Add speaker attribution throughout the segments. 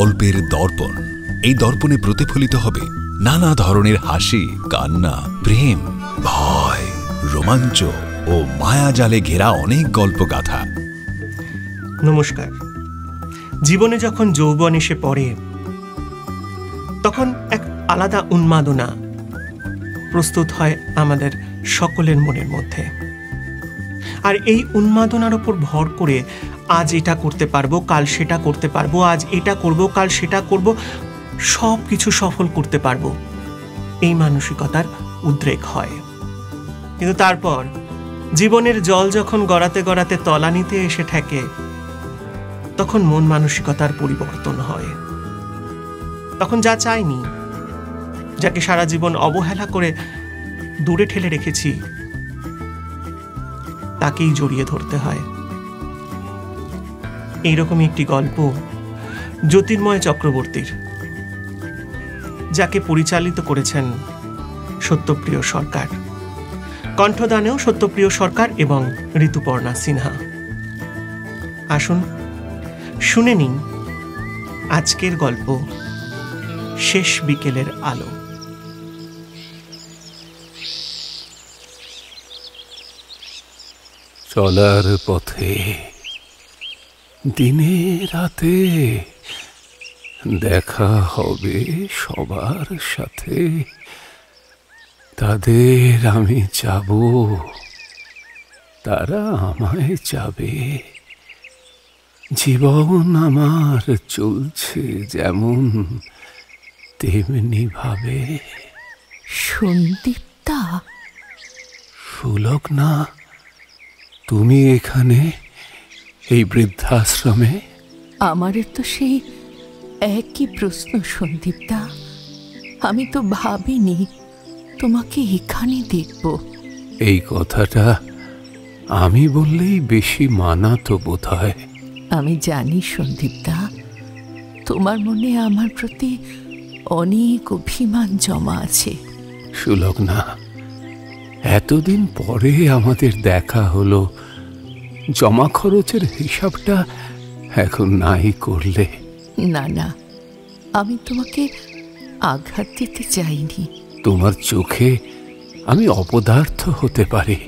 Speaker 1: গল্পের দর্পণ। এই দর্পণে প্রতিফলিত হবে নানা ধরনের হাসি, কান্না, প্রেম, ভয়, রোমাঞ্চ ও মায়াজালে ঘেরা অনেক গল্পগাথা।
Speaker 2: নমস্কার। জীবনে যখন যৌবন এসে পড়ে তখন এক আলাদা উন্মাদনা প্রস্তুত হয় আমাদের সকলের মনের মধ্যে। আর এই উন্মাদনার উপর ভর করে আজ এটা করতে পারবো, কাল সেটা করতে পারবো, আজ এটা করব, কাল সেটা করব, সব কিছু সফল করতে পারবো, এই মানসিকতার উদ্রেক হয়। কিন্তু তারপর জীবনের জল যখন গড়াতে গড়াতে তলানিতে এসে ঠেকে তখন মন মানসিকতার পরিবর্তন হয়। তখন যা চাইনি, যাকে সারা জীবন অবহেলা করে দূরে ঠেলে রেখেছি, তাকেই জড়িয়ে ধরতে হয়। এইরকমই একটি গল্প জ্যোতির্ময় চক্রবর্তীর, যাকে পরিচালিত করেছেন সত্যপ্রিয় সরকার, কণ্ঠদানেও সত্যপ্রিয় সরকার এবং ঋতুপর্ণা সিনহা। আসুন শুনে নিন আজকের গল্প শেষ বিকেলের আলো।
Speaker 3: চলার পথে দিনে রাতে দেখা হবে সবার সাথে, তাদের আমি যাব, তারা আমায় যাবে। জীবন আমার চলছে যেমন তেমনি ভাবে।
Speaker 4: সন্দীপ্তা?
Speaker 3: সুলগ্না, তুমি এখানে এই বৃদ্ধাশ্রমে?
Speaker 4: আমারও তো সেই একই প্রশ্ন সন্দীপ্তা। আমি তো ভাবিনি তোমাকে এখানে দেখব।
Speaker 3: এই কথাটা আমি বললেই বেশি মানাতো বোধ হয়।
Speaker 4: আমি জানি সন্দীপ্তা, তোমার মনে আমার প্রতি অনেক অভিমান জমা আছে।
Speaker 3: সুলগ্না, এতদিন পরে আমাদের দেখা হলো, জমা খরচের হিসাবটা এখন নাই করলে?
Speaker 4: না না, আমি তোমাকে আঘাত দিতে চাইনি।
Speaker 3: তোমার চোখে আমি অপদার্থ হতে পারি,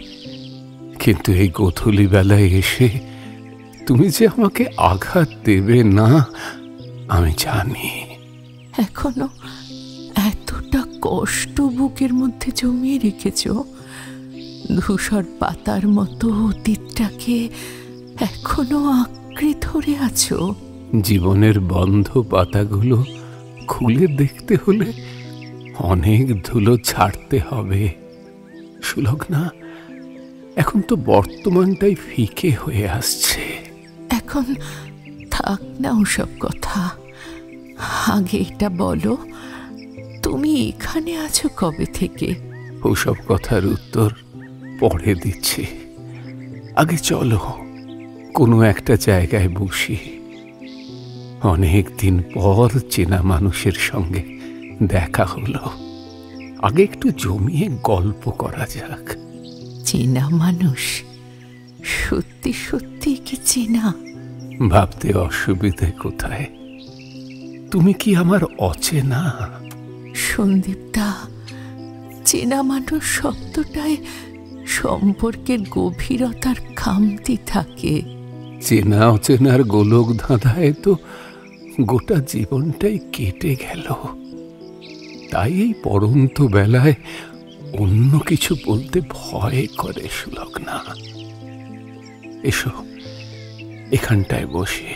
Speaker 3: কিন্তু এই গোধূলি বেলায় এসে তুমি যে আমাকে আঘাত দেবে না আমি জানি।
Speaker 4: এখনো এতটা কষ্ট বুকের মধ্যে জমিয়ে রেখেছ, ধূসর পাতার মতো অতীতটাকে এখনো আঁকড়ে ধরে আছো।
Speaker 3: জীবনের বন্ধ পাতাগুলো খুলে দেখতে হলে অনেক ধুলো ছাড়তে হবে। সুলগ্না, এখন তো বর্তমানটাই ফিকে হয়ে আসছে।
Speaker 4: এখন থাক না ওসব কথা, আগে এটা বলো, তুমি এখানে আছো কবে থেকে?
Speaker 3: ওসব কথার উত্তর পরে দিচ্ছি। আগে চলো কোনো একটা জায়গায় বসি। অনেক দিন পর চেনা মানুষের সঙ্গে দেখা হলো, আগে একটু জমিয়ে গল্প করা যাক।
Speaker 4: চেনা মানুষ? সত্যি সত্যি কি চেনা?
Speaker 3: ভাবতে অসুবিধে কোথায়? তুমি কি আমার অচেনা?
Speaker 4: সন্দীপ্তা, চেনা মানুষ শব্দটায় সম্পর্কের গভীরতার খামতি থাকে।
Speaker 3: চেনা অচেনার গোলক ধাঁধায় তো গোটা জীবনটাই কেটে গেল। তাই এই পড়ন্ত বেলায় অন্য কিছু বলতে ভয় করে সুলগ্না। এসো এখানটায় বসে।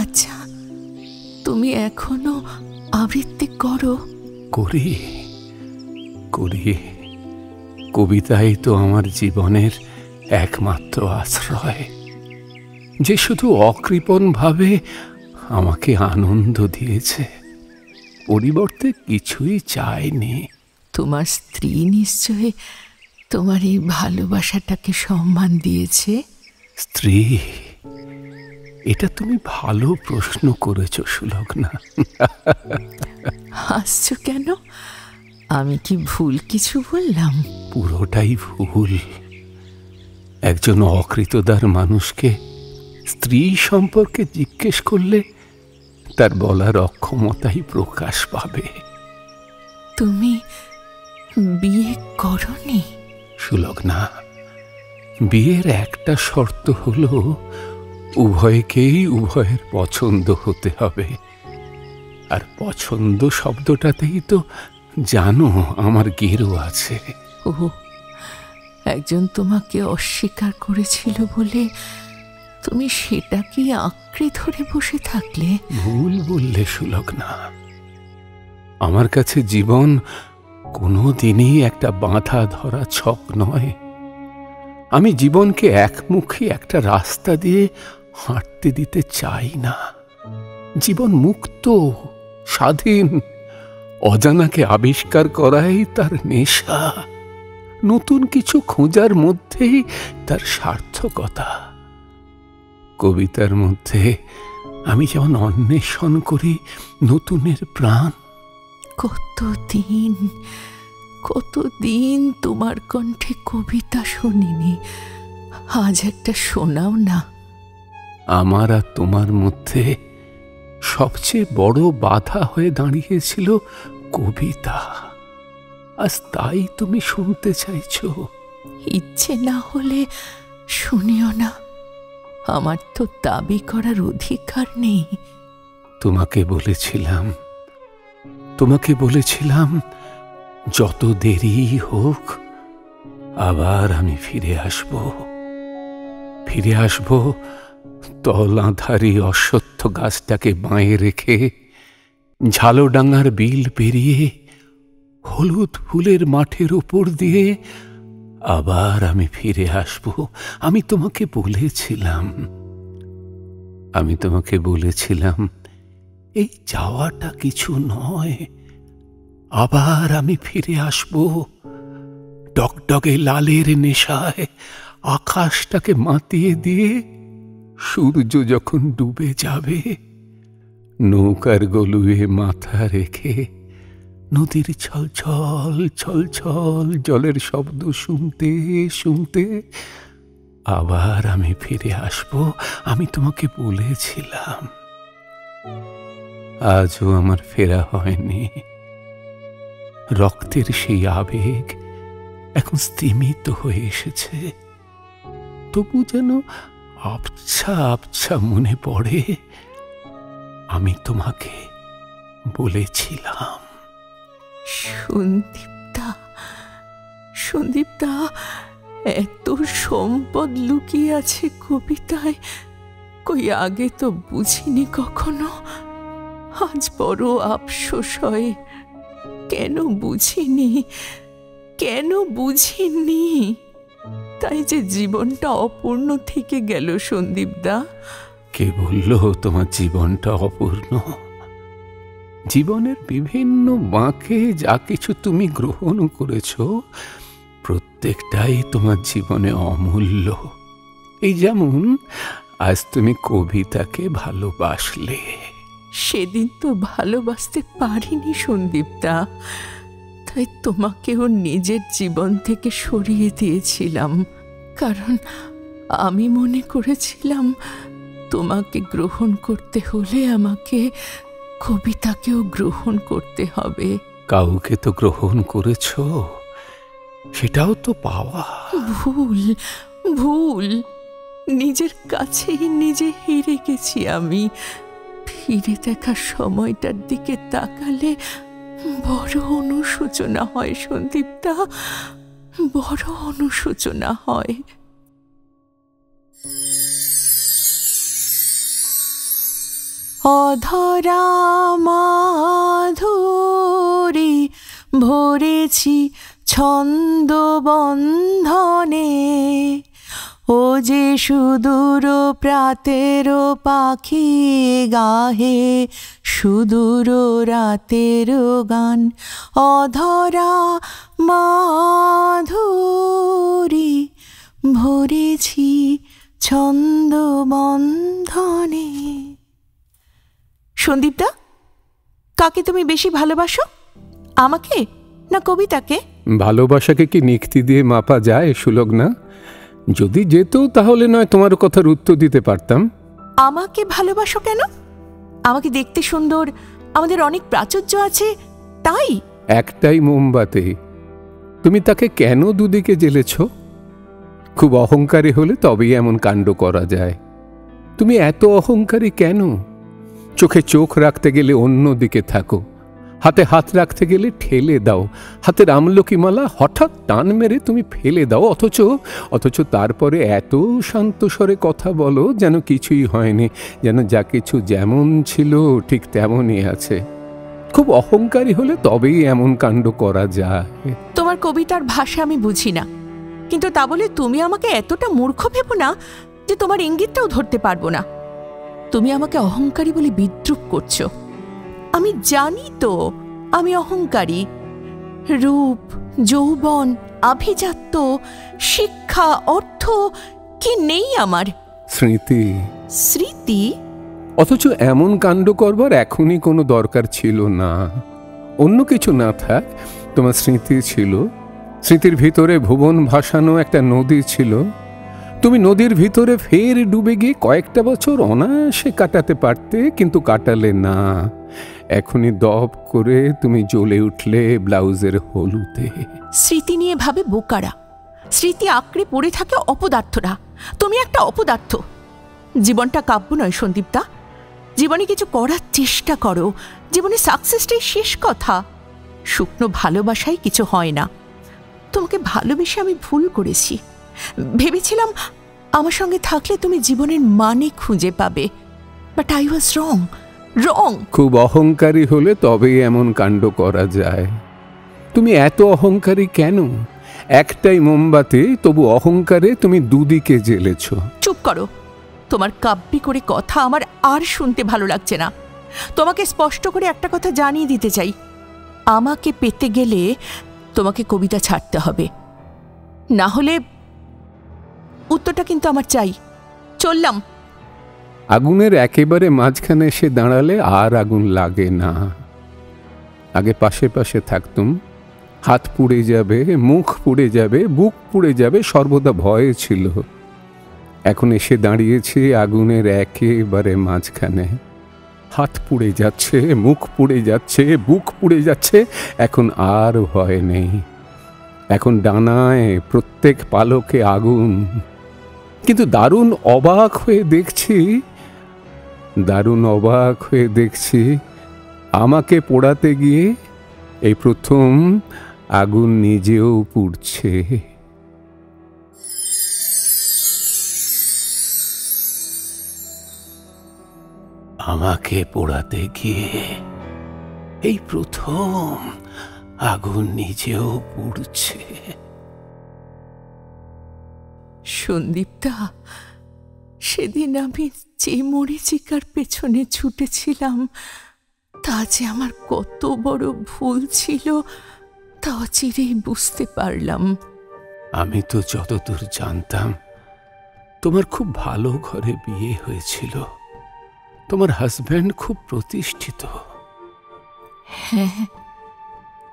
Speaker 4: আচ্ছা, তুমি এখনো আবৃত্তি করো?
Speaker 3: করি করি, কবিতাই তো আমার জীবনের একমাত্র আশ্রয়, যে শুধু অকৃপণ ভাবে আমাকে আনন্দ দিয়েছে, পরিবর্তে কিছুই চায়নি।
Speaker 4: তোমার স্ত্রী নিশ্চয় তোমার এই ভালোবাসাটাকে সম্মান দিয়েছে।
Speaker 3: স্ত্রী? এটা তুমি ভালো প্রশ্ন করেছ সুলগ্না।
Speaker 4: হাসছো কেন? আমি কি ভুল কিছু বললাম?
Speaker 3: পুরোটাই ভুল। একজন অকৃতদার মানুষকে স্ত্রী সম্পর্কে জিজ্ঞেস করলে তার বলার অক্ষমতাই প্রকাশ পাবে।
Speaker 4: তুমি বিয়ে করনি?
Speaker 3: সুলগ্না, বিয়ের একটা শর্ত হলো উভয়কেই উভয়ের পছন্দ হতে হবে। আর পছন্দ শব্দটাতেই তো জানো আমার গেরো আছে।
Speaker 4: ও, একজন তোমাকে অস্বীকার করেছিল বলে তুমি সেটাকে আঁকড়ে ধরে বসে থাকলে?
Speaker 3: ভুল বললে সুলগ্না। আমার কাছে জীবন কোনো দিনই একটা বাঁধা ধরা ছক নয়। আমি জীবনকে একমুখী একটা রাস্তা দিয়ে হাঁটতে দিতে চাই না। জীবন মুক্ত, স্বাধীন, অজানাকে আবিষ্কার করাই তার নেশা। নতুন কিছু খোঁজার মধ্যেই তার সার্থকতা। কবিতার মধ্যে আমি যেমন অন্বেষণ করি নতুনের প্রাণ।
Speaker 4: কতদিন তোমার কণ্ঠে কবিতা শুনিনি, আজ একটা শোনাও না।
Speaker 3: আমার আর তোমার মধ্যে সবচেয়ে বড় বাধা হয়ে দাঁড়িয়েছিল কবিতা। আজ তাই তুমি শুনতে চাইছো।
Speaker 4: ইচ্ছে না হলে শুনিও না, আমার তো দাবি করার অধিকার নেই।
Speaker 3: তোমাকে বলেছিলাম যত দেরি হোক আবার আমি ফিরে আসব। তলাধারী অশ্বত্থ গাছটাকে বাঁয়ে রেখে ঝালডাঙ্গার বিল পেরিয়ে হলুদ ফুলের মাঠের উপর দিয়ে আবার আমি ফিরে আসব। আমি তোমাকে বলেছিলাম এই যাওয়াটা কিছু নয়, আবার আমি ফিরে আসব। ডগডগে লালের নেশায় আকাশটাকে মাতিয়ে দিয়ে সূর্য যখন ডুবে যাবে, নৌকার গলুয়ে মাথা রেখে নদীর ছলছল ছলছল জলের শব্দ শুনতে শুনতে আবার আমি ফিরে আসব। আমি তোমাকে বলেছিলাম। আজও আমার ফেরা হয়নি। রক্তের সেই আবেগ এখন স্তিমিত হয়ে এসেছে। তবু যেন আবছা আবছা মনে পড়ে আমি তোমাকে বলেছিলাম।
Speaker 4: সন্দীপদা, এত সম্পদ লুকিয়ে আছে কবিতায়, কই আগে তো বুঝিনি কখনো। আজ বড় আফসোস হয়, কেন বুঝিনি? তাই যে জীবনটা অপূর্ণ থেকে গেল। সন্দীপদা,
Speaker 3: কে বলল তোমার জীবনটা অপূর্ণ? জীবনের বিভিন্ন বাঁকে যা কিছু তুমি গ্রহণ করেছ প্রত্যেকটাই তোমার জীবনে অমূল্য। এই যেমন আজ তুমি কবিতাকে ভালোবাসলে।
Speaker 4: সেদিন তো ভালোবাসতে পারিনি সন্দীপদা, তাই তোমাকেও নিজের জীবন থেকে সরিয়ে দিয়েছিলাম। কারণ আমি মনে করেছিলাম তোমাকে গ্রহণ করতে হলে আমাকে কবিতাকেও গ্রহণ করতে হবে।
Speaker 3: কাউকে তো গ্রহণ করেছ, সেটাও তো পাওয়া।
Speaker 4: ভুল, নিজের কাছেই নিজে হেরে গেছি আমি। ফিরে দেখার সময়টার দিকে তাকালে বড় অনুশোচনা হয় সন্দীপদা, বড় অনুশোচনা হয়। অধরা মাধুরী ভরেছি ছন্দ বন্ধনে, ও যে সুদূর প্রাতের পাখি গাহে সুদূর রাতের গান। অধরা মাধুরী ভরেছি ছন্দ বন্ধনে। সন্দীপদা, কাকে তুমি বেশি ভালোবাসো, আমাকে না কবিতাকে?
Speaker 3: ভালোবাসাকে কি নিক্তি দিয়ে মাপা যায় সুলগ্না? যদি যেত তাহলে নয় তোমার কথার উত্তর দিতে পারতাম।
Speaker 4: আমাকে ভালোবাসো কেন? আমাকে দেখতে সুন্দর, আমাদের অনেক প্রাচুর্য আছে, তাই?
Speaker 3: একটাই মোমবাতি, তুমি তাকে কেন দুদিকে জ্বেলেছ? খুব অহংকারী হলে তবেই এমন কাণ্ড করা যায়। তুমি এত অহংকারী কেন? চোখে চোখ রাখতে গেলে অন্য দিকে থাকো, হাতে হাত রাখতে গেলে ঠেলে দাও, হাতের আমলকি মালা হঠাৎ টান মেরে তুমি ফেলে দাও, অথচ তারপরে এত শান্ত স্বরে কথা বলো যেন কিছুই হয়নি, যেন যা কিছু যেমন ছিল ঠিক তেমনই আছে। খুব অহংকারী হলে তবেই এমন কাণ্ড করা যায়।
Speaker 4: তোমার কবিতার ভাষা আমি বুঝি না, কিন্তু তা বলে তুমি আমাকে এতটা মূর্খ ভেবো না যে তোমার ইঙ্গিতটাও ধরতে পারবো না। তুমি আমাকে অহংকারী বলে বিদ্রূপ করছো। আমি জানি তো আমি অহংকারী। রূপ, যৌবন, আভিজাত্য, শিক্ষা, অর্থ কি নেই আমার?
Speaker 3: স্মৃতি।
Speaker 4: স্মৃতি?
Speaker 3: অথচ এমন কাণ্ড করবার এখনই কোনো দরকার ছিল না। অন্য কিছু না থাক, তোমার স্মৃতি ছিল। স্মৃতির ভিতরে ভুবন ভাসানো একটা নদী ছিল। তুমি নদীর ভিতরে ফের ডুবে গিয়ে কয়েকটা বছর অনায়াসে কাটাতে পারতে, কিন্তু কাটালে না। এখনই দপ করে তুমি জ্বলে উঠলে ব্লাউজের হলুদে।
Speaker 4: স্মৃতি নিয়ে ভাবে বোকারা, স্মৃতি আঁকড়ে পড়ে থাকে অপদার্থরা। তুমি একটা অপদার্থ। জীবনটা কাব্য নয় সন্দীপদা। জীবনে কিছু করার চেষ্টা করো। জীবনে সাকসেসটাই শেষ কথা। শুকনো ভালোবাসায় কিছু হয় না। তোমাকে ভালোবেসে আমি ভুল করেছি। ভেবেছিলাম আমার সঙ্গে থাকলে তুমি জীবনের মানে খুঁজে পাবে, বাট আই ওয়াজ রং।
Speaker 3: খুব অহংকারী হলে তবেই এমন কাণ্ড করা যায়। তুমি এত অহংকারী কেন? একটাই মোমবাতি, তবু অহংকারে তুমি দুদিকে জ্বেলেছ।
Speaker 4: চুপ করো। তোমার কাব্যি করে কথা আমার আর শুনতে ভালো লাগছে না। তোমাকে স্পষ্ট করে একটা কথা জানিয়ে দিতে চাই, আমাকে পেতে গেলে তোমাকে কবিতা ছাড়তে হবে, না হলে উত্তরটা কিন্তু আমার চাই। চললাম।
Speaker 3: আগুনের একেবারে মাঝখানে এসে দাঁড়ালে আর আগুন লাগে না। আগে পাশে পাশে থাকতুম, হাত পুড়ে যাবে, মুখ পুড়ে যাবে, বুক পুড়ে যাবে, সর্বদা ভয়ে ছিল। এখন এসে দাঁড়িয়েছি আগুনের একেবারে মাঝখানে। হাত পুড়ে যাচ্ছে, মুখ পুড়ে যাচ্ছে, বুক পুড়ে যাচ্ছে, এখন আর ভয় নেই। এখন ডানায় প্রত্যেক পালকে আগুন। কিন্তু দারুণ অবাক হয়ে দেখছি আমাকে পোড়াতে গিয়ে এই প্রথম আগুন নিজেও পুড়ছে। আমাকে পোড়াতে গিয়ে এই প্রথম আগুন নিজেও পুড়ছে।
Speaker 4: সন্দীপদা, সেদিন আমি যে মরীচিকার পেছনে ছুটেছিলাম তা যে আমার কত বড় ভুল ছিল তা অচিরেই বুঝতে পারলাম।
Speaker 3: আমি তো যতদূর জানতাম তোমার খুব ভালো ঘরে বিয়ে হয়েছিল, তোমার হাজব্যান্ড খুব প্রতিষ্ঠিত।
Speaker 4: হ্যাঁ,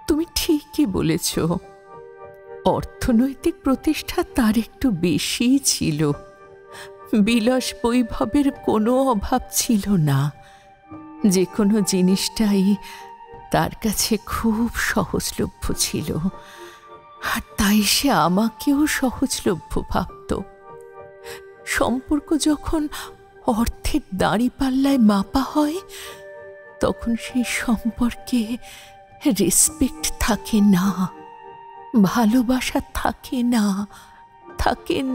Speaker 4: তুমি ঠিকই বলেছ। অর্থনৈতিক প্রতিষ্ঠা তার একটু বেশিই ছিল। বিলাস বৈভবের কোনো অভাব ছিল না। যে কোনো জিনিসটাই তার কাছে খুব সহজলভ্য ছিল, আর তাই সে আমাকেও সহজলভ্য ভাবত। সম্পর্ক যখন অর্থের দাঁড়িপাল্লায় মাপা হয়, তখন সেই সম্পর্কে রেসপেক্ট থাকে না, ভালোবাসা থাকে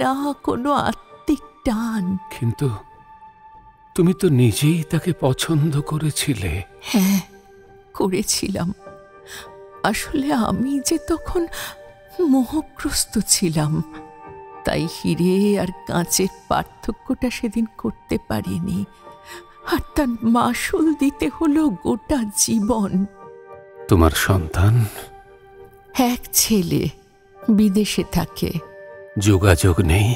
Speaker 4: না কোনো আত্মিক টান।
Speaker 3: কিন্তু তুমি তো নিজেই তাকে পছন্দ করেছিলে।
Speaker 4: হ্যাঁ, করেছিলাম। আসলে আমি যে তখন মোহগ্রস্ত ছিলাম, তাই হিরে আর কাঁচের পার্থক্যটা সেদিন করতে পারিনি, আর তার মাসুল দিতে হলো গোটা জীবন।
Speaker 3: তোমার সন্তান?
Speaker 4: এক ছেলে বিদেশে থাকে।
Speaker 3: যোগাযোগ নেই?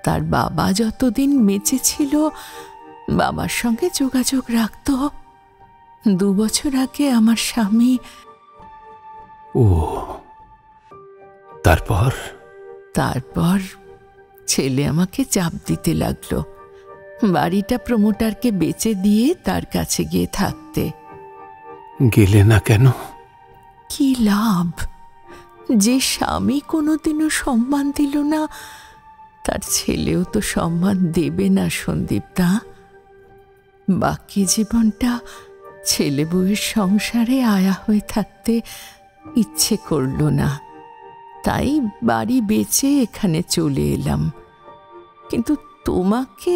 Speaker 4: তার বাবা যতদিন বেঁচে ছিল বাবার সঙ্গে যোগাযোগ রাখত। 2 বছর আগে আমার স্বামী।
Speaker 3: ও, তারপর?
Speaker 4: তারপর ছেলে আমাকে চাপ দিতে লাগলো বাড়িটা প্রমোটারকে বেচে দিয়ে তার কাছে গিয়ে থাকতে।
Speaker 3: গেলে না কেন?
Speaker 4: কি লাভ? যে স্বামী কোনোদিনও সম্মান দিল না, তার ছেলেও তো সম্মান দেবে না সন্দীপদা। বাকি জীবনটা ছেলে বউয়ের সংসারে আয়া হয়ে থাকতে ইচ্ছে করল না, তাই বাড়ি বেচে এখানে চলে এলাম। কিন্তু তোমাকে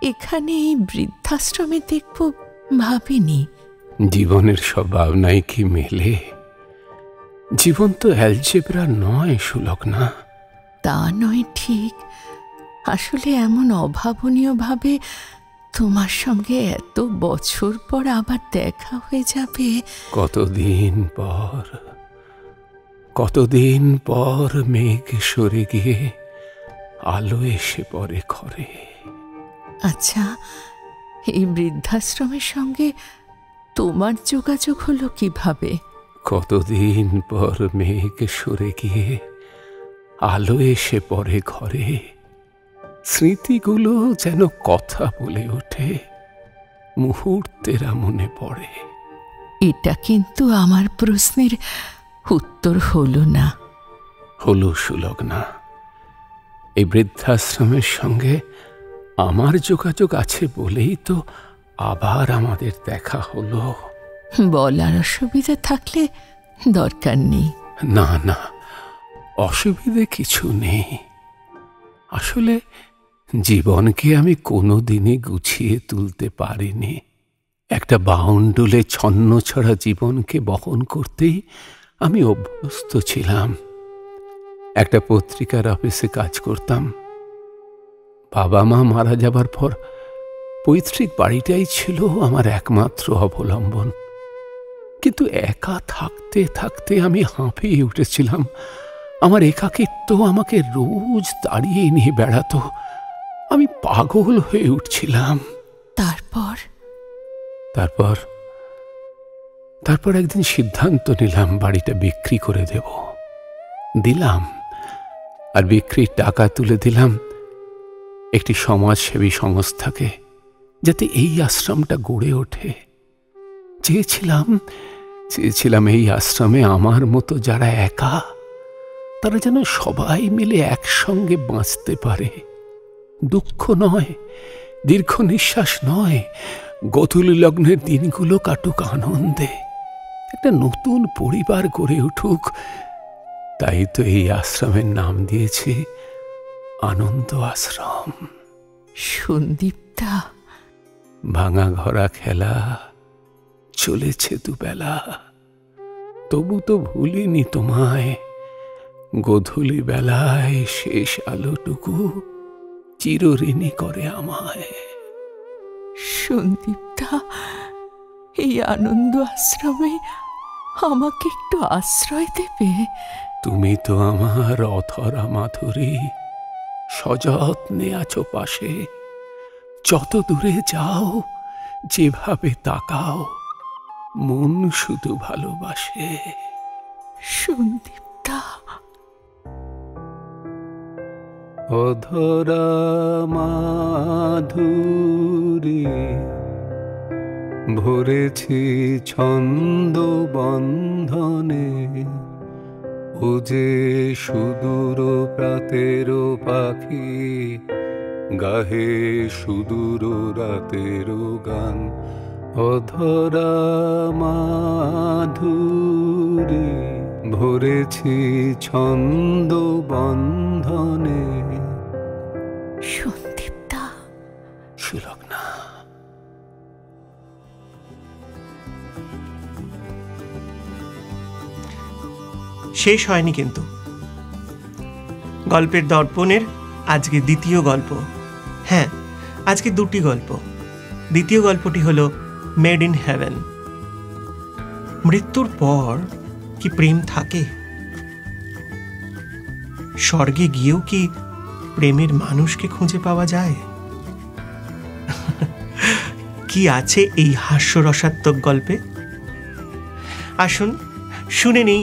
Speaker 4: এখানে এই বৃদ্ধাশ্রমে দেখব ভাবিনি।
Speaker 3: জীবনের সব ভাবনাই কি মেলে? জীবন তো অ্যালজেব্রা নয় সুলগ্না।
Speaker 4: তা নয় ঠিক, আসলে এমন অভাবনীয়ভাবে তোমার সঙ্গে এত বছর পর আবার দেখা হয়ে যাবে।
Speaker 3: কতদিন পর মেঘ সরে গিয়ে আলো এসে পড়ে ঘরে।
Speaker 4: আচ্ছা, এই বৃদ্ধাশ্রমের সঙ্গে তোমার যোগাযোগ হলো কিভাবে?
Speaker 3: কতদিন পর মেঘ সরে গিয়ে আলো এসে পড়ে ঘরে। স্মৃতিগুলো যেন কথা বলে ওঠে, মুহূর্তেরা মনে পড়ে।
Speaker 4: এটা কিন্তু আমার প্রশ্নের উত্তর হলো না।
Speaker 3: হলো সুলগ্না। এই বৃদ্ধাশ্রমের সঙ্গে আমার যোগাযোগ আছে বলেই তো আবার আমাদের দেখা হলো।
Speaker 4: বলার অসুবিধা থাকলে দরকার নেই।
Speaker 3: না না, অসুবিধে কিছু নেই। আসলে জীবনকে আমি কোনোদিনই গুছিয়ে তুলতে পারিনি। একটা বাউন্ডুলে ছন্ন ছড়া জীবনকে বহন করতেই আমি অভ্যস্ত ছিলাম। একটা পত্রিকার অফিসে কাজ করতাম। বাবা মা মারা যাবার পর পৈতৃক বাড়িটাই ছিল আমার একমাত্র অবলম্বন। কিন্তু একা থাকতে থাকতে আমি হাঁপিয়ে উঠেছিলাম। আমার একাকিত্ব আমাকে রোজ তাড়িয়ে নিয়ে বেড়াতো। আমি পাগল হয়ে উঠছিলাম। তারপর একদিন সিদ্ধান্ত নিলাম বাড়িটা বিক্রি করে দেব। দিলাম, আর বিক্রির টাকা তুলে দিলাম একটি সমাজসেবী সংস্থাকে, যাতে এই আশ্রমটা গড়ে ওঠে। চেয়েছিলাম এই আশ্রমে আমার মতো যারা একা, তারা যেন সবাই মিলে একসঙ্গে বাঁচতে পারে। দুঃখ নয়, দীর্ঘ নিঃশ্বাস নয়, গোধূলি লগ্নের দিনগুলো কাটুক আনন্দে, একটা নতুন পরিবার গড়ে উঠুক। তাই তো এই আশ্রমের নাম দিয়েছি আনন্দ আশ্রম।
Speaker 4: সন্দীপদা,
Speaker 3: ভাঙা ঘরা খেলা চলেছে দুবেলা, তবু তো ভুলিনি তোমায়। গোধূলি বেলায় শেষ আলোটুকু চিরঋণী করে আমায়।
Speaker 4: সন্দীপদা, এই আনন্দ আশ্রমে আমাকে একটু আশ্রয় দেবে?
Speaker 3: তুমি তো আমার অধরা মাধুরী, সযত্নে আছো পাশে। যত দূরে যাও, যেভাবে তাকাও, মন শুধু ভালোবাসে।
Speaker 4: সন্দীপদা,
Speaker 3: অধরা মাধুরী, ভরেছি ছন্দ বন্ধনে। ও যে সুদূর প্রাতের পাখি, গাহে সুদূর রাতের গান। অধরা মাধুরী, ভরেছি ছন্দ বন্ধনে।
Speaker 4: সন্দীপদা,
Speaker 3: সুলগ্না।
Speaker 2: শেষ হয়নি কিন্তু। গল্পের দর্পণের আজকে দ্বিতীয় গল্প। হ্যাঁ, আজকে দুটি গল্প। দ্বিতীয় গল্পটি হলো মেড ইন হেভেন। মৃত্যুর পর কি প্রেম থাকে? স্বর্গে গিয়েও কি প্রেমের মানুষকে খুঁজে পাওয়া যায়? কি আছে এই হাস্যরসাত্মক গল্পে? আসুন শুনে নেই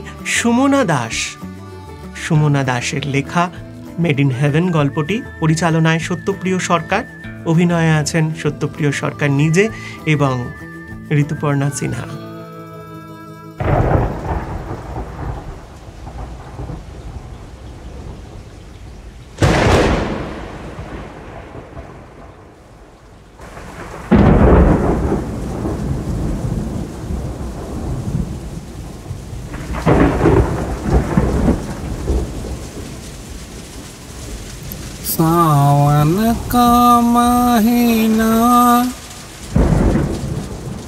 Speaker 2: সুমনা দাসের লেখা মেড ইন হেভেন গল্পটি পরিচালনায় সত্যপ্রিয় সরকার, অভিনয়ে আছেন সত্যপ্রিয় সরকার নিজে এবং ঋতুপর্ণা সিনহা।
Speaker 3: सावन का महीना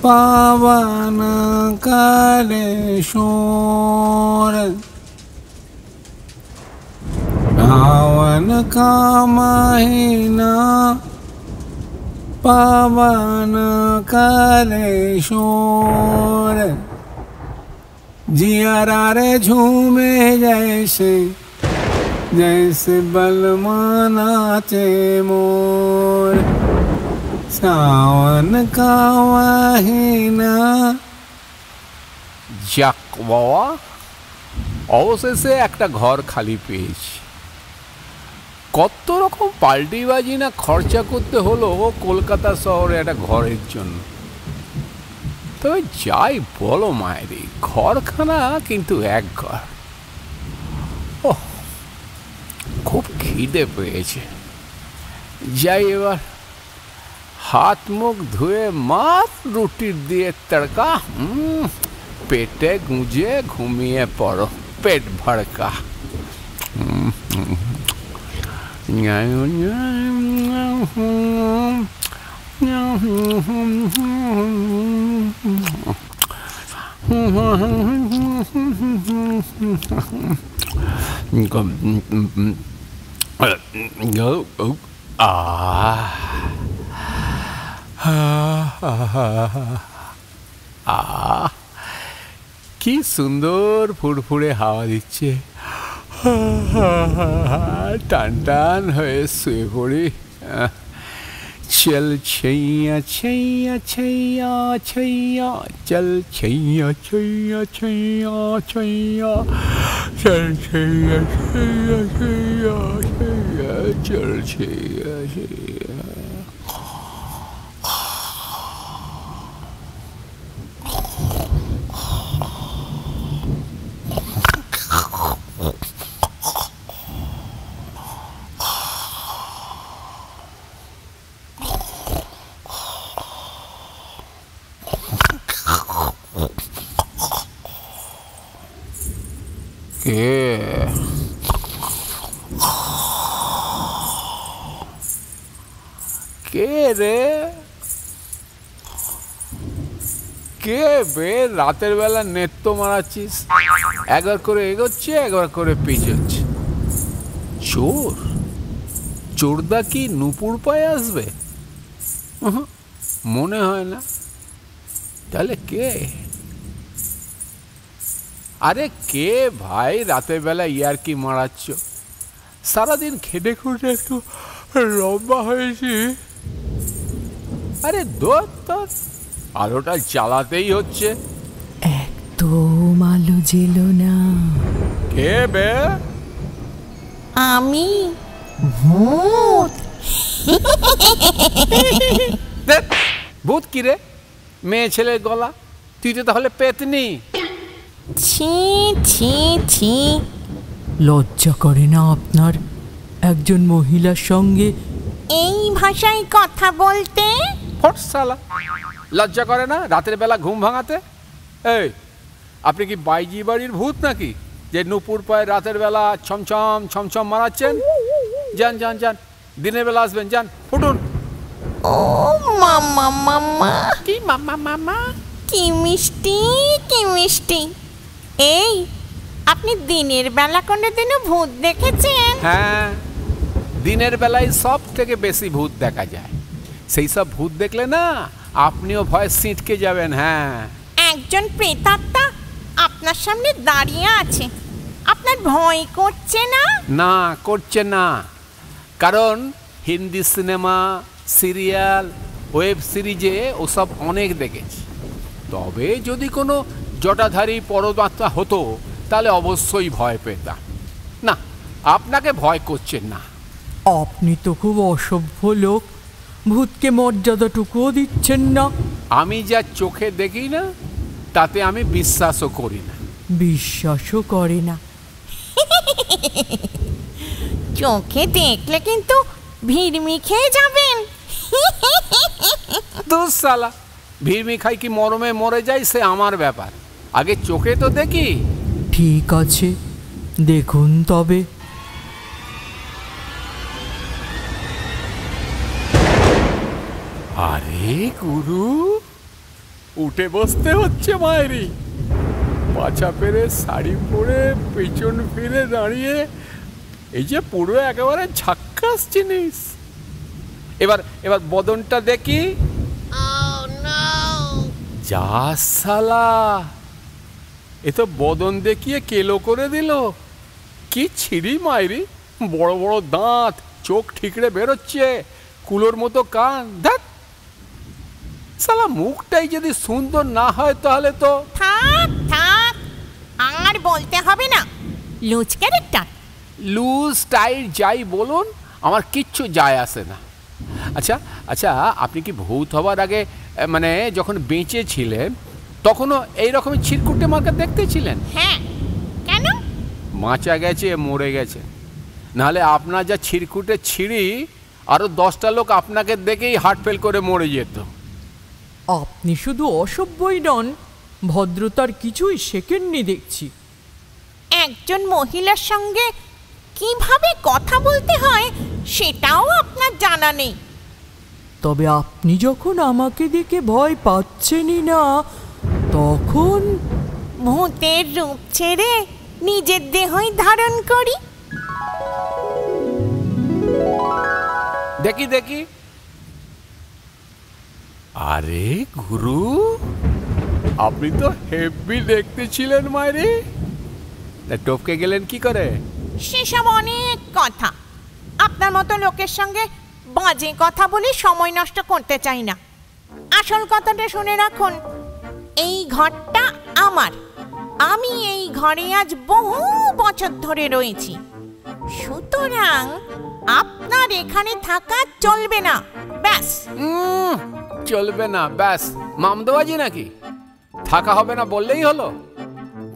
Speaker 3: पावन करे शोर, सावन का महीना पावन करे शोर, जियारा रे झूमे जैसे जैसे बलमानाचे मोर, सावन का महीना। যাক বাবা, অবশেষে একটা ঘর খালি পেয়েছি। কত রকম পাল্টিবাজি না খরচা করতে হলো কলকাতা শহরে একটা ঘরের জন্য। তবে যাই বলো মায়েরি, ঘরখানা কিন্তু এক ঘর। ওহ, খুব খিদে পেয়েছে। যাই এবার হাত মুখ ধুয়ে মাছ রুটির দিয়ে তড়কা, পেটে গুঁজে ঘুমিয়ে পড়ো পেট ভড়কা। কি সুন্দর ফুরফুরে হাওয়া দিচ্ছে, টান টান হয়ে শুয়ে পড়ি। चल छैया छैया छैया छैया, चल छैया छैया छैया छैया, चल छैया छैया छैया छैया, चल छैया छैया। কে রে, কে বে রাতের বেলা নেত্য মারাচ্ছিস? একবার করে এগোচ্ছে, একবার করে পিছোচ্ছে। চোর? চোরদা কি নুপুর পায়ে আসবে? মনে হয় না। তাহলে কে? আরে কে ভাই রাতের বেলা ইয়ার্কি মারাচ্ছ? সারাদিন খেটে খুঁটে একটু লম্বা হয়েছি। আরে দোর তোর, আলোটা জ্বালাতেই হচ্ছে।
Speaker 4: একদম আলো জ্বেলো না।
Speaker 3: কে বে?
Speaker 4: আমি ভূত।
Speaker 3: ভূত কি রে? মেয়ে ছেলের গলা, তুই তো তাহলে পেতনি।
Speaker 4: ছি ছি ছি, লজ্জা করে না আপনার একজন মহিলার সঙ্গে এই ভাষায় কথা বলতে?
Speaker 3: ফট শালা, লজ্জা করে না রাতের বেলা ঘুম ভাঙাতে? এই, আপনি কি বাইজি বাড়ির ভূত নাকি যে নুপুর পায়ে রাতের বেলা ছমছম ছমছম মারাচ্ছেন? যান যান যান, দিনের বেলা আসবেন, যান, ফুটুন।
Speaker 4: ও মামা মামা,
Speaker 3: কি মামা মামা?
Speaker 4: কি মিষ্টি কি মিষ্টি। এই, আপনি দিনের বেলা কোনোদিনও ভূত দেখেছেন?
Speaker 3: হ্যাঁ, দিনের বেলায় সব থেকে বেশি ভূত দেখা যায়। সেই সব ভূত দেখলে না আপনিও ভয় সিঁটকে যাবেন। হ্যাঁ,
Speaker 4: একজন প্রেতাত্মা আপনার সামনে দাঁড়িয়ে আছে, আপনার ভয় করছে না?
Speaker 3: না, করছে না। কারণ হিন্দি সিনেমা, সিরিয়াল, ওয়েব সিরিজে ওসব অনেক দেখেছি। তবে যদি কোনো জটাধারী পরমাত্মা হতো তাহলে অবশ্যই ভয় পেতাম। না, আপনাকে ভয় করছেন না।
Speaker 5: আপনি তো খুব অসভ্য লোক, ভূতকে মর্যাদাটুকুও দিচ্ছেন না।
Speaker 3: আমি যা চোখে দেখি না তাতে আমি বিশ্বাসও করি না।
Speaker 5: বিশ্বাসও করে না?
Speaker 4: চোখে দেখলে কিন্তু ভিড়মি খেয়ে যাবেন।
Speaker 3: দোষ সালা, ভিড়মি খাই কি মরমে মরে যায় সে আমার ব্যাপার, আগে চোখে তো দেখি।
Speaker 5: ঠিক আছে, দেখুন তবে।
Speaker 3: আরে গুরু, উঠে বসতে হচ্ছে মায়েরি। পাছা পেরে শাড়ি পরে পেছন ফিরে দাঁড়িয়ে এই যে পুরো একেবারে ঝাক্কাস জিনিস। এবার এবার বদনটা দেখি। যা সালা, এ তো বদন দেখিয়ে কেলো করে দিল। কি ছিড়ি মায়েরি, বড় বড় দাঁত, চোখ ঠিকরে বেরোচ্ছে, কুলোর মতো কান। ধ্যাৎ সালা, মুখটাই যদি সুন্দর না হয় তাহলে তো।
Speaker 4: থাক থাক, আর বলতে হবে না। লুজ ক্যারেক্টার,
Speaker 3: লুজ টাইট যাই বলুন, আমার কিচ্ছু যায় আসে না। আচ্ছা আচ্ছা, আপনি কি ভূত হবার আগে মানে যখন বেঁচে ছিলেন তখনও এইরকমই ছিটকুটে মার্কা দেখতে ছিলেন?
Speaker 4: হ্যাঁ, কেন?
Speaker 3: বাঁচা গেছে, মরে গেছে। নাহলে আপনার যা ছিটকুটে ছিঁড়ি, আরও 10টা লোক আপনাকে দেখেই হার্ট ফেল করে মরে যেত।
Speaker 5: আপনি শুধু অসভ্যই নন, ভদ্রতার কিছুই শেখেননি দেখছি।
Speaker 4: একজন মহিলার সঙ্গে কিভাবে কথা বলতে হয় সেটাও আপনার জানা নেই।
Speaker 5: তবে আপনি যখন আমাকে দেখে ভয় পাচ্ছেনই না, তখন
Speaker 4: ভূতের রূপ ছেড়ে নিজের দেহই ধারণ করি।
Speaker 3: দেখি দেখি। আরে গুরু, আপনি তো হেভি দেখতে ছিলেন মায়েরি, টপকে গেলেন কি করে?
Speaker 4: সেসব অনেক কথা, আপনার মতো লোকের সঙ্গে বাজে কথা বলে সময় নষ্ট করতে চাই না। আসল কথাটা শুনে রাখুন, এই ঘরটা আমার। আমি এই ঘরে আজ বহু বছর ধরে রয়েছি, সুতরাং আপনার এখানে থাকা চলবে না। ব্যাস।
Speaker 3: চলবে না ব্যাস মামদোবাজি নাকি? থাকা হবে না বললেই হলো?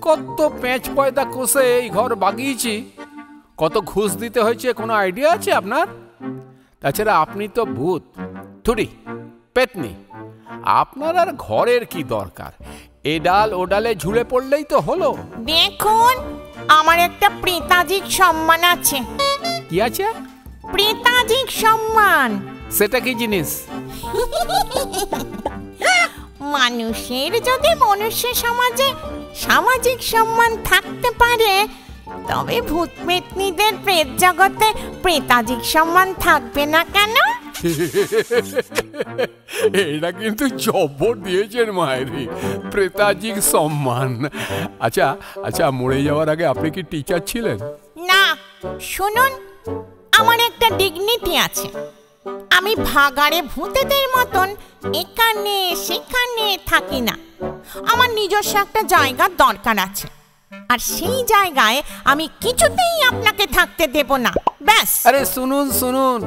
Speaker 3: কত পেঁচ পয়দা কষে এই ঘর বাগিয়েছি, কত ঘুষ দিতে হয়েছে কোনো আইডিয়া আছে আপনার? তাছাড়া আপনি তো ভূত থুড়ি পেতনি, আপনার আর ঘরের কি দরকার? এ ডাল ও ডালে ঝুলে পড়লেই তো হলো।
Speaker 4: দেখুন, আমার একটা প্রেতাজিক সম্মান আছে।
Speaker 3: কি আছে?
Speaker 4: প্রেতাজিক সম্মান।
Speaker 3: সেটা কি জিনিস?
Speaker 4: মানুষের যদি মনুষ্য সমাজে সামাজিক সম্মান থাকতে পারে, তবে ভূত পেতনিদের প্রেত জগতে প্রেতাজিক সম্মান থাকবে না কেন?
Speaker 3: এটা কিন্তু জব্বর দিয়েছেন মায়েরি, প্রেতাজিক সম্মান। আচ্ছা আচ্ছা, মরে যাওয়ার আগে আপনি কি টিচার ছিলেন?
Speaker 4: না, শুনুন, আমার একটা ডিগনিটি আছে। আমি ভাগাড়ে ভূতেদের মতন এখানে সেখানে থাকি না। আমার নিজস্ব একটা জায়গার দরকার আছে, আর সেই জায়গায় আমি কিছুতেই আপনাকে থাকতে দেব না। ব্যাস।
Speaker 3: আরে শুনুন শুনুন,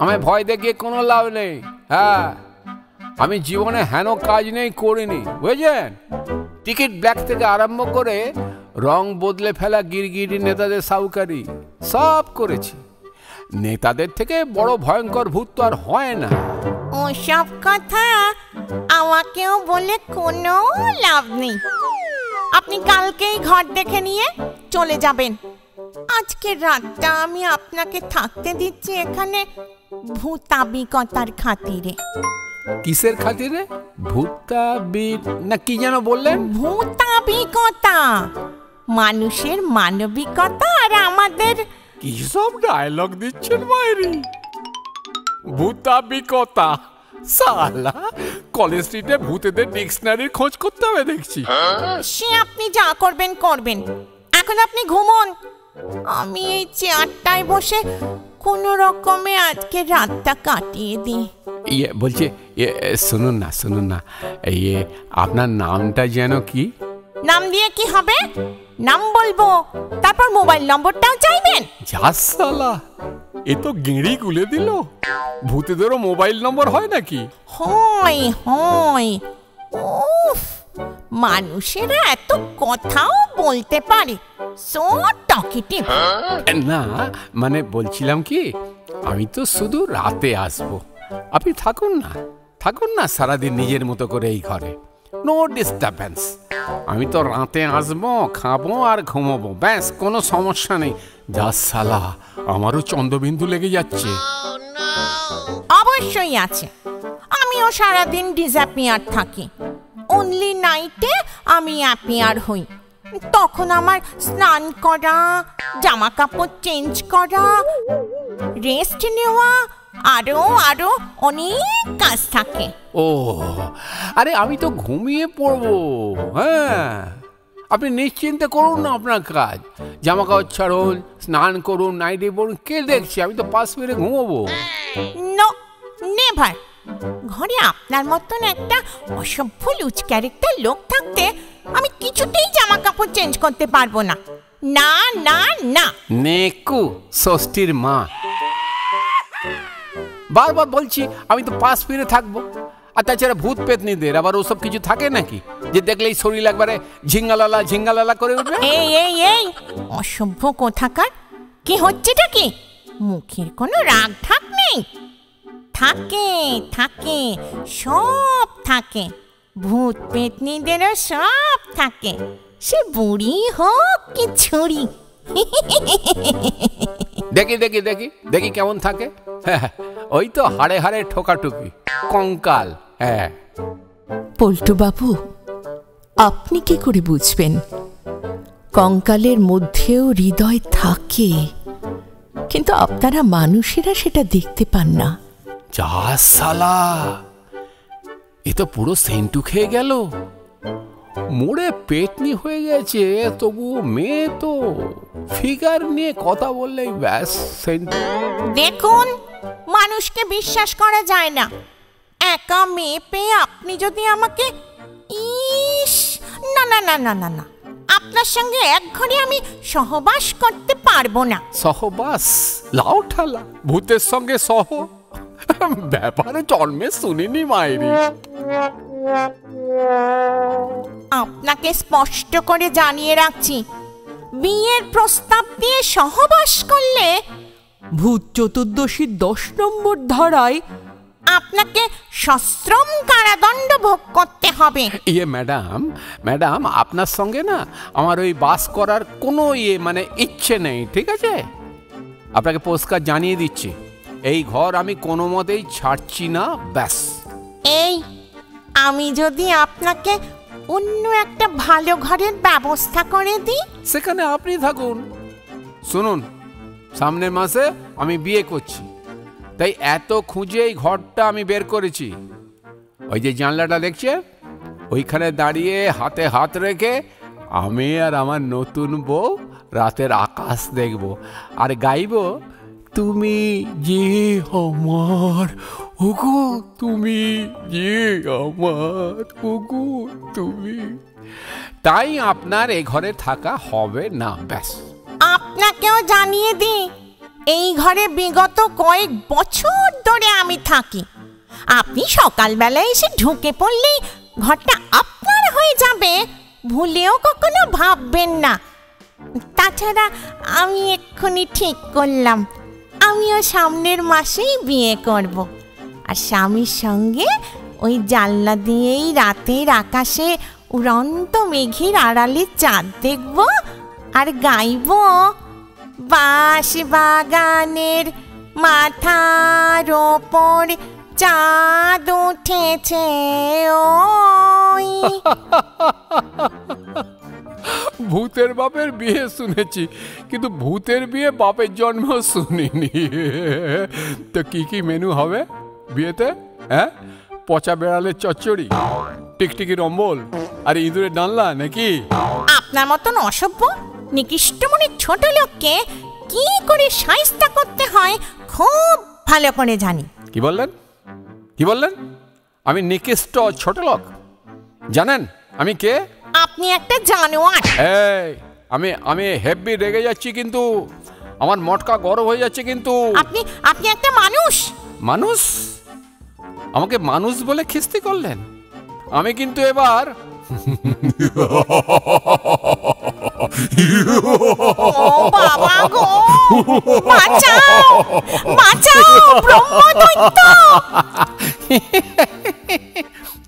Speaker 3: আমায় ভয় দেখিয়ে কোনো লাভ নেই। হ্যাঁ, আমি জীবনে হেন কাজ নেই করিনি, বুঝলেন? টিকিট ব্ল্যাক থেকে আরম্ভ করে রং বদলে ফেলা গিরগিরি নেতাদের সাউকারি সব করেছি। নেতাদের থেকে বড় ভয়ঙ্কর ভূত তো আর হয় না।
Speaker 4: ওসব কথা আমাকেও বলে কোনো লাভ নেই। আপনি কালকেই ঘর দেখে নিয়ে চলে যাবেন। আজকের রাতটা আমি আপনাকে থাকতে দিচ্ছি এখানে ভূতাবিকতার খাতিরে।
Speaker 3: কিসের খাতিরে? ভূতাবিক না কি যেন বললেন?
Speaker 4: ভূতাবিকতা, মানুষের মানবিকতা আর আমাদের।
Speaker 3: কি সব ডায়লগ দিচ্ছেন মায়েরি? ভূতাবিকতা সালা, কলেজ স্ট্রিটে ভূতেদের ডিকশনারির খোঁজ করতে হবে দেখছি।
Speaker 4: সে আপনি যা করবেন করবেন, এখন আপনি ঘুমোন। আমি এই চেয়ারটায় বসে কোনো রকমে আজকে রাতটা কাটিয়ে দিই।
Speaker 3: বলছে শুনুন না শুনুন না, আপনার নামটা যেন কি?
Speaker 4: নাম দিয়ে কি হবে? নাম বলবো, তারপর মোবাইল নম্বরটাও চাইবেন?
Speaker 3: যা সালা, এ তো গেঁড়ি গুলে দিল। ভূতেদেরও মোবাইল নম্বর হয় নাকি?
Speaker 4: হয় হয়। উফ, মানুষেরা এত কথাও বলতে পারে, সো টকেটিভ।
Speaker 3: না মানে বলছিলাম কি, আমি তো শুধু রাতে আসবো, আপনি থাকুন না সারাদিন নিজের মতো করে এই ঘরে, নো ডিস্টারবেন্স। আমি তো রাতে আসবো, খাবো আর ঘুমোবো, ব্যাস, কোনো সমস্যা নেই। যা সালা, আমারও চন্দ্রবিন্দু লেগে যাচ্ছে।
Speaker 4: অবশ্যই আছে, আমিও সারাদিন ডিসঅ্যাপিয়ার থাকি, অনলি নাইটে আমি অ্যাপিয়ার হই। তখন আমার স্নান করা, জামা কাপড় চেঞ্জ করা, রেস্ট নেওয়া, আরো আরো অনেক কাজ থাকে।
Speaker 3: ও আরে, আমি তো ঘুমিয়ে পড়বো। হ্যাঁ, আপনি নিশ্চিন্তে করুন না আপনার কাজ, জামা কাপড় ছাড়ুন, স্নান করুন, নাইটি পড়ুন, কে দেখছি? আমি তো পাশ ফিরে ঘুমোবো।
Speaker 4: No, never. ঘরে আপনার মতন একটা অসভ্য লুজ ক্যারেক্টার লোক থাকতে আমি কিছুতেই জামা কাপড় চেঞ্জ করতে পারবো না। না না না।
Speaker 3: নেকু ষষ্ঠীর মা, বারবার বলছি আমি তো পাশ ফিরে থাকবো। আর তাছাড়া ভূত পেতনিদের আবার ওসব কিছু থাকে নাকি যে দেখলেই শরীর একবারে ঝিঙ্গালালা করে উঠবে?
Speaker 4: এই এই এই অসভ্য কোথাকার, কি হচ্ছেটা কি? মুখের কোনো রাগ ঢাক নেই? থাকে থাকে, সব থাকে, ভূত পেতনিদেরও সব থাকে, সে বুড়ি হোক কি ছুরি।
Speaker 3: দেখি দেখি দেখি দেখি কেমন থাকে। ওই তো হাড়ে হাড়ে ঠোকাটুকি, কঙ্কাল। হ্যাঁ,
Speaker 4: পল্টু বাবু, আপনি কি করে বুঝবেন কঙ্কালের মধ্যেও হৃদয় থাকে, কিন্তু আপনারা মানুষেরা সেটা দেখতে পান না।
Speaker 3: যা সালা, এ তো পুরো সেন্টু খেয়ে গেল। মোড়ে পেটনি হয়ে গেছে, তবু মেয়ে তো ফিগার নিয়ে কথা বললেই ব্যাস সেন্টু।
Speaker 4: দেখুন, মানুষকে বিশ্বাস করা যায় না। একা মেয়ে পেয়ে আপনি যদি আমাকে, ইস, না না না না না না, আপনার সঙ্গে এক ঘরে আমি সহবাস করতে পারবো না।
Speaker 3: সহবাস? লাউ ঠালা, ভূতের সঙ্গে সহ, ব্যাপারে জন্মে শুনিনি মায়েরি।
Speaker 4: আপনাকে স্পষ্ট করে জানিয়ে রাখছি, বিয়ের প্রস্তাব দিয়ে সহবাস করলে
Speaker 5: ভূত চতুর্দশীর 10 নম্বর ধারায়
Speaker 4: আপনাকে সশ্রম কারাদণ্ড ভোগ করতে হবে।
Speaker 3: ইয়ে ম্যাডাম, আপনার সঙ্গে না আমার ওই বাস করার কোনো মানে ইচ্ছে নেই, ঠিক আছে? আপনাকে পরিষ্কার জানিয়ে দিচ্ছি, এই ঘর আমি কোনো মতেই ছাড়ছি না, ব্যাস।
Speaker 4: এই, আমি যদি আপনাকে অন্য একটা ভালো ঘরের ব্যবস্থা করে দিই?
Speaker 3: সেখানে আপনি থাকুন। শুনুন, সামনের মাসে আমি বিয়ে করছি, তাই এত খুঁজে এই ঘরটা আমি বের করেছি। ওই যে জানলাটা দেখছে, ওইখানে দাঁড়িয়ে হাতে হাত রেখে আমি আর আমার নতুন বউ রাতের আকাশ দেখব আর গাইব, তুমি যে আমার ওগো, তুমি যে আমার ওগো তুমি। তাই আপনার এ ঘরে থাকা হবে না, ব্যাস।
Speaker 4: আপনাকেও জানিয়ে দিই, এই ঘরে বিগত কয়েক বছর ধরে আমি থাকি। আপনি সকালবেলায় এসে ঢুকে পড়লেই ঘরটা আপনার হয়ে যাবে, ভুলেও কখনো ভাববেন না। তাছাড়া আমি এক্ষুনি ঠিক করলাম, আমিও সামনের মাসেই বিয়ে করব, আর স্বামীর সঙ্গে ওই জানলা দিয়েই রাতের আকাশে উড়ন্ত মেঘের আড়ালে চাঁদ দেখব আর গাইব, বাঁশ বাগানের মাথার ওপর চাঁদ উঠেছে ওই।
Speaker 3: ভূতের বাপের বিয়ে শুনেছি, কিন্তু ভূতের বিয়ে বাপের জন্মেও শুনিনি। তো কি কি মেনু হবে বিয়েতে? হ্যাঁ, পচা বেড়ালের চচ্চড়ি, টিকটিকি রম্বল আর ইঁদুরের ডালনা নাকি?
Speaker 4: আপনার মতন অসভ্য নিকৃষ্টমনের ছোট লোককে কি করে শায়েস্তা করতে হয় খুব ভালো করে জানি।
Speaker 3: কি বললেন? আমি নিকৃষ্ট ছোট লোক? জানেন আমি কে?
Speaker 4: আপনি একটা জানোয়ার।
Speaker 3: এই, আমি আমি হেভি রেগে যাচ্ছি, কিন্তু আমার মটকা গরম হয়ে যাচ্ছে। কিন্তু
Speaker 4: আপনি একটা মানুষ।
Speaker 3: মানুষ? আমাকে মানুষ বলে খিস্তি করলেন? আমি কিন্তু এবার
Speaker 4: বাবা গো, বাঁচাও বাঁচাও, ব্রহ্মদৈত্য।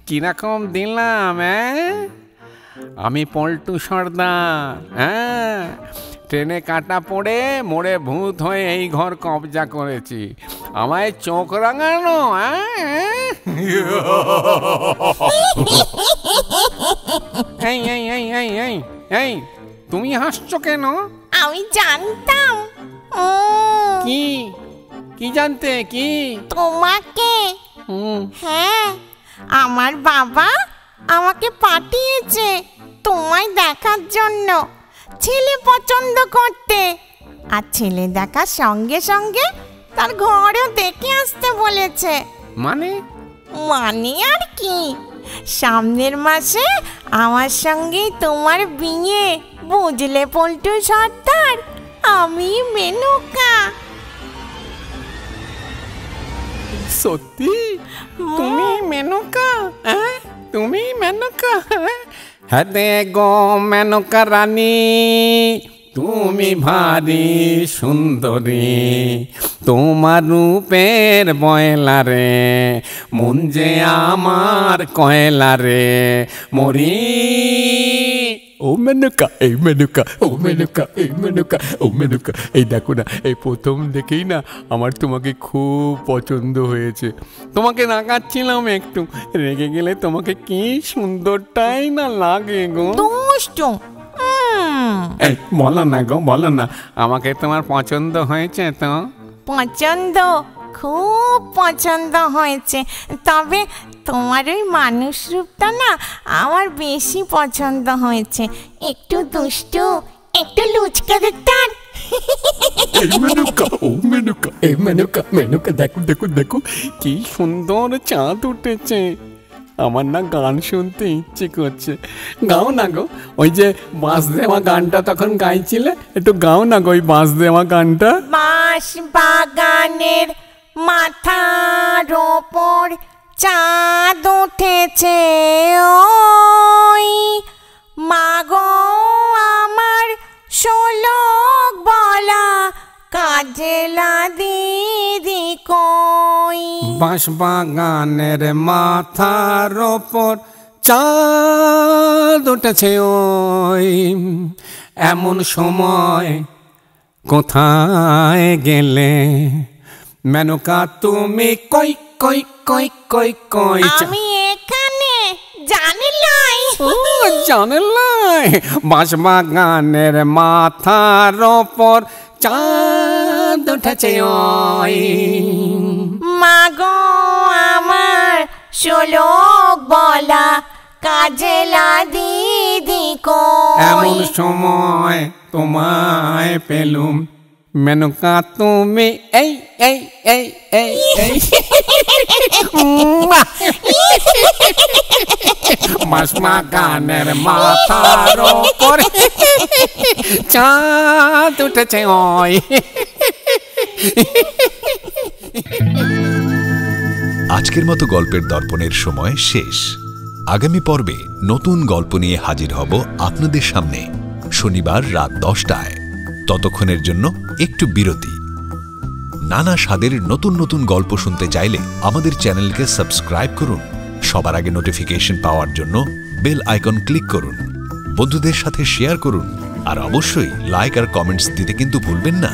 Speaker 3: কিরকম দিলাম? আমি পল্টু সর্দার। ট্রেনে কাটা পড়ে মোড়ে ভূত হয়ে এই ঘর কবজা করেছি। আমায় চোখ রাঙানো? এই এই এই এই এই এই, তুমি হাসছো কেন?
Speaker 4: আমি জানতাম।
Speaker 3: কি কি জানতে? কি?
Speaker 4: তোমাকে। হ্যাঁ, আমার বাবা আমাকে পাঠিয়েছে তোমায় দেখার জন্য, ছেলে পছন্দ করতে। আর ছেলে দেখার সঙ্গে সঙ্গে তার ঘরও দেখে আসতে বলেছে।
Speaker 3: মানে
Speaker 4: আর কি, সামনের মাসে আমার সঙ্গে তোমার বিয়ে, বুঝলে পল্টু সর্দার? আমি মেনকা।
Speaker 3: সত্যি? তুমি মেনকা? তুমি মেনকা? হ্যাঁ গো মেনকা রানী, তুমি ভারী সুন্দরী। তোমার রূপের বয়লা রে, মন যে আমার কয়লা রে। মরি ও মেনকা, এই মেনকা, ও মেনকা, এই মেনকা, ও মেনকা। এই দেখো না, এই প্রথম দেখেই না আমার তোমাকে খুব পছন্দ হয়েছে। তোমাকে রাগাচ্ছিলাম একটু, রেগে গেলে তোমাকে কি সুন্দরটাই না লাগে গো।
Speaker 4: দুষ্টু।
Speaker 3: এই বলো না গো, বলো না, আমাকে তোমার পছন্দ হয়েছে তো?
Speaker 4: পছন্দ, খুব পছন্দ হয়েছে। তবে তোমার ওই মানুষ রূপটা না আমার বেশি পছন্দ হয়েছে। একটু দুষ্টু, একটু লুচকা দেখতাম।
Speaker 3: মেনকা, ও মেনকা, এই মেনকা, মেনকা দেখো দেখো দেখো কি সুন্দর চাঁদ উঠেছে। আমার না গান শুনতে ইচ্ছে করছে। গাও না গো, ওই যে বাঁশ দেওয়া গানটা তখন গাইছিলে, একটু গাও না গো ওই বাঁশ দেওয়া গানটা।
Speaker 4: বাঁশ বাগানের মাথার ওপর চাঁদ উঠেছে, ওই মাগো আমার শোলক বলা কাজলা দিদি কই।
Speaker 3: বাঁশ বাগানের মাথার ওপর চাঁদ উঠেছে, ওই এমন সময় কোথায় গেলে মেনকা তুমি? কই কই কই কই কই।
Speaker 4: আমি এখানে, জানিলাই?
Speaker 3: জানিলাই? বাঁশ বাগানের মাথার ওপর চাঁদ উঠেছে, ওই
Speaker 4: মাগো আমার শোলক বলা কাজলা দিদি কই।
Speaker 3: এমন সময় তোমায় পেলুম মেনকা তুমি। এই এই এই এই এই বাঁশ বাগানের মাথার ওপর চাঁদ উঠেছে, ওই।
Speaker 1: আজকের মতো গল্পের দর্পণের সময় শেষ। আগামী পর্বে নতুন গল্প নিয়ে হাজির হব আপনাদের সামনে শনিবার রাত 10টায়। ততক্ষণের জন্য একটু বিরতি। নানা স্বাদের নতুন নতুন গল্প শুনতে চাইলে আমাদের চ্যানেলকে সাবস্ক্রাইব করুন। সবার আগে নোটিফিকেশন পাওয়ার জন্য বেল আইকন ক্লিক করুন। বন্ধুদের সাথে শেয়ার করুন, আর অবশ্যই লাইক আর কমেন্টস দিতে কিন্তু ভুলবেন না।